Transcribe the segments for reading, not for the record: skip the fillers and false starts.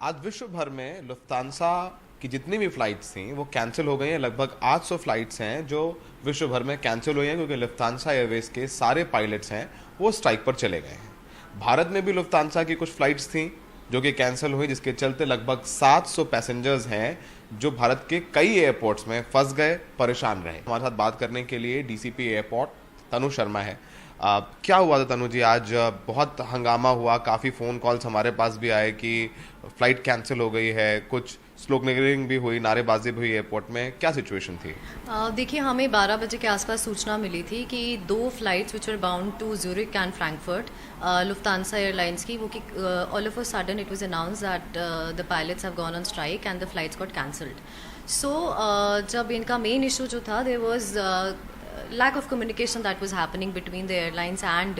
आज विश्व भर में लुफ्तांसा की जितनी भी फ्लाइट्स थी वो कैंसिल हो गई हैं। लगभग 800 फ्लाइट्स हैं जो विश्व भर में कैंसिल हुई हैं क्योंकि लुफ्तांसा एयरवेज के सारे पायलट्स हैं वो स्ट्राइक पर चले गए हैं। भारत में भी लुफ्तांसा की कुछ फ्लाइट्स थी जो कि कैंसिल हुई, जिसके चलते लगभग 700 पैसेंजर्स हैं जो भारत के कई एयरपोर्ट्स में फंस गए, परेशान रहे। हमारे साथ बात करने के लिए डीसीपी एयरपोर्ट तनु शर्मा है। क्या हुआ था तनु जी? आज बहुत हंगामा हुआ, काफ़ी फ़ोन कॉल्स हमारे पास भी आए कि फ़्लाइट कैंसिल हो गई है, कुछ स्लोगनिंग भी हुई, नारेबाजी भी हुई एयरपोर्ट में। क्या सिचुएशन थी? देखिए, हमें 12 बजे के आसपास सूचना मिली थी कि 2 flights which were bound to Zurich and Frankfurt Lufthansa airlines की, वो कि all of a sudden it was announce that the pilots have gone on strike and the flights got cancelled. So जब इनका मेन इशू जो था, there was lack of communication that was happening between the airlines and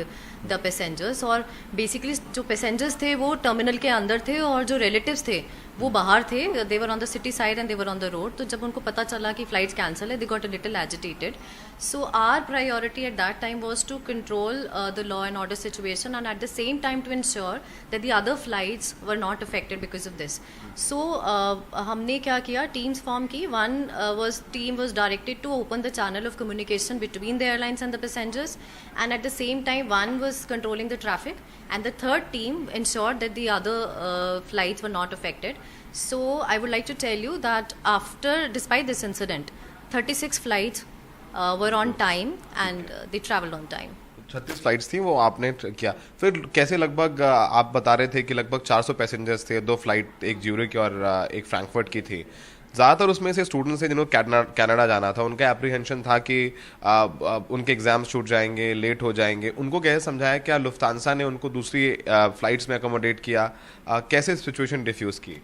the passengers। और basically जो passengers थे वो terminal के अंदर थे और जो रिलेटिव्स थे वो बाहर थे। They were on the city side and they were on the road. तो जब उनको पता चला कि फ्लाइट्स कैंसिल है, they got a little agitated. So our priority at that time was to control the law and order situation and at the same time to ensure that the other flights were not affected because of this. So हमने क्या किया, teams form की। One team was directed to open the channel of communication between the airlines and the passengers, and at the same time one was controlling the traffic and the third team ensured that the other flights were not affected. So I would like to tell you that despite this incident, 36 flights were on time and they traveled on time. 36 flights थी वो आपने किया। फिर कैसे? लगभग आप बता रहे थे कि लगभग 400 पैसेंजर्स थे, 2 फ्लाइट, एक ज्यूरिक और एक फ्रैंकफर्ट की थी। ज़्यादातर उसमें से स्टूडेंट्स थे जिन्होंने कनाडा जाना था। उनका एप्रीहेंशन था कि उनके एग्जाम्स छूट जाएंगे, लेट हो जाएंगे। उनको कैसे समझाया? क्या लुफ्तांसा ने उनको दूसरी फ्लाइट्स में अकोमोडेट किया? कैसे सिचुएशन डिफ्यूज़ की?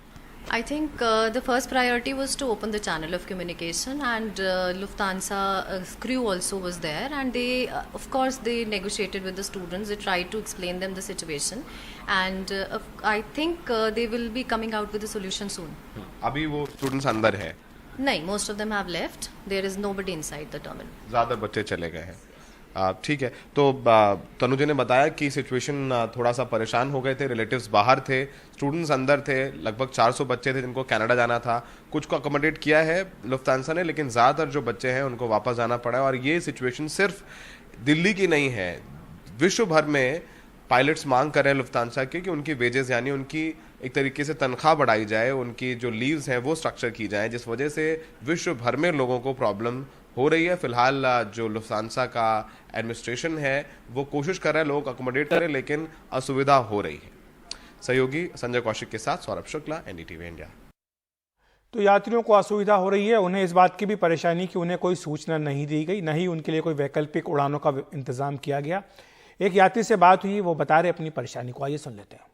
I think the first priority was to open the channel of communication, and Lufthansa crew also was there, and they of course they negotiated with the students. They tried to explain them the situation, and I think they will be coming out with a solution soon. अभी वो students अंदर है? नहीं, most of them have left. There is nobody inside the terminal. ज़्यादा बच्चे चले गए हैं। ठीक है। तो तनुजा ने बताया कि सिचुएशन थोड़ा सा परेशान हो गए थे, रिलेटिव्स बाहर थे, स्टूडेंट्स अंदर थे। लगभग 400 बच्चे थे जिनको कनाडा जाना था। कुछ को अकोमोडेट किया है लुफ्तांसा ने, लेकिन ज़्यादातर जो बच्चे हैं उनको वापस जाना पड़ा है। और ये सिचुएशन सिर्फ दिल्ली की नहीं है, विश्व भर में पायलट्स मांग कर रहे हैं लुफ्तांसा की कि उनकी वेजेस यानी उनकी एक तरीके से तनख्वाह बढ़ाई जाए, उनकी जो लीव्स हैं वो स्ट्रक्चर की जाए, जिस वजह से विश्व भर में लोगों को प्रॉब्लम हो रही है। फिलहाल जो लुफ्तांसा का एडमिनिस्ट्रेशन है वो कोशिश कर रहा है लोग अकोमोडेट करें, लेकिन असुविधा हो रही है। सहयोगी संजय कौशिक के साथ सौरभ शुक्ला, एनडीटीवी इंडिया। तो यात्रियों को असुविधा हो रही है, उन्हें इस बात की भी परेशानी कि उन्हें कोई सूचना नहीं दी गई, नहीं उनके लिए कोई वैकल्पिक उड़ानों का इंतजाम किया गया। एक यात्री से बात हुई, वो बता रहे अपनी परेशानी को, आइए सुन लेते हैं।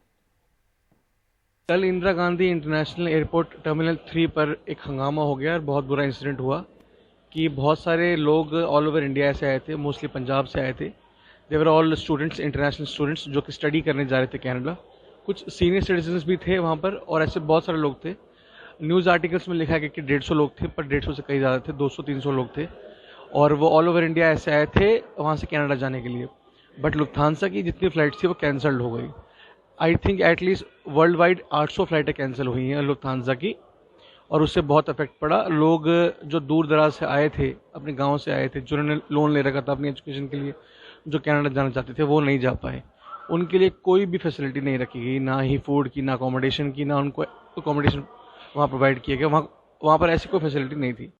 कल Indira Gandhi international airport terminal 3 पर एक हंगामा हो गया और बहुत बुरा इंसिडेंट हुआ कि बहुत सारे लोग ऑल ओवर इंडिया से आए थे, मोस्टली पंजाब से आए थे। देवर ऑल स्टूडेंट्स, इंटरनेशनल स्टूडेंट्स जो कि स्टडी करने जा रहे थे कनाडा। कुछ सीनियर सिटीजन्स भी थे वहाँ पर और ऐसे बहुत सारे लोग थे। न्यूज़ आर्टिकल्स में लिखा गया कि 150 लोग थे, पर 150 से कई ज़्यादा थे, 200-300 लोग थे और वो ऑल ओवर इंडिया ऐसे आए थे वहाँ से कनाडा जाने के लिए। बट लुफ्तांसा की जितनी फ़्लाइट्स थी वो कैंसल्ड हो गई। I think at least worldwide 800 फ्लाइटें कैंसिल हुई हैं लुफ्तांसा की और उससे बहुत इफेक्ट पड़ा। लोग जो दूर दराज से आए थे, अपने गांव से आए थे, जिन्होंने लोन ले रखा था अपनी एजुकेशन के लिए, जो कनाडा जाना चाहते थे वो नहीं जा पाए। उनके लिए कोई भी फैसिलिटी नहीं रखी गई, ना ही फूड की, ना अकोमोडेशन की, ना उनको अकोमोडेशन वहाँ प्रोवाइड किया गया। वहाँ पर ऐसी कोई फैसिलिटी नहीं थी।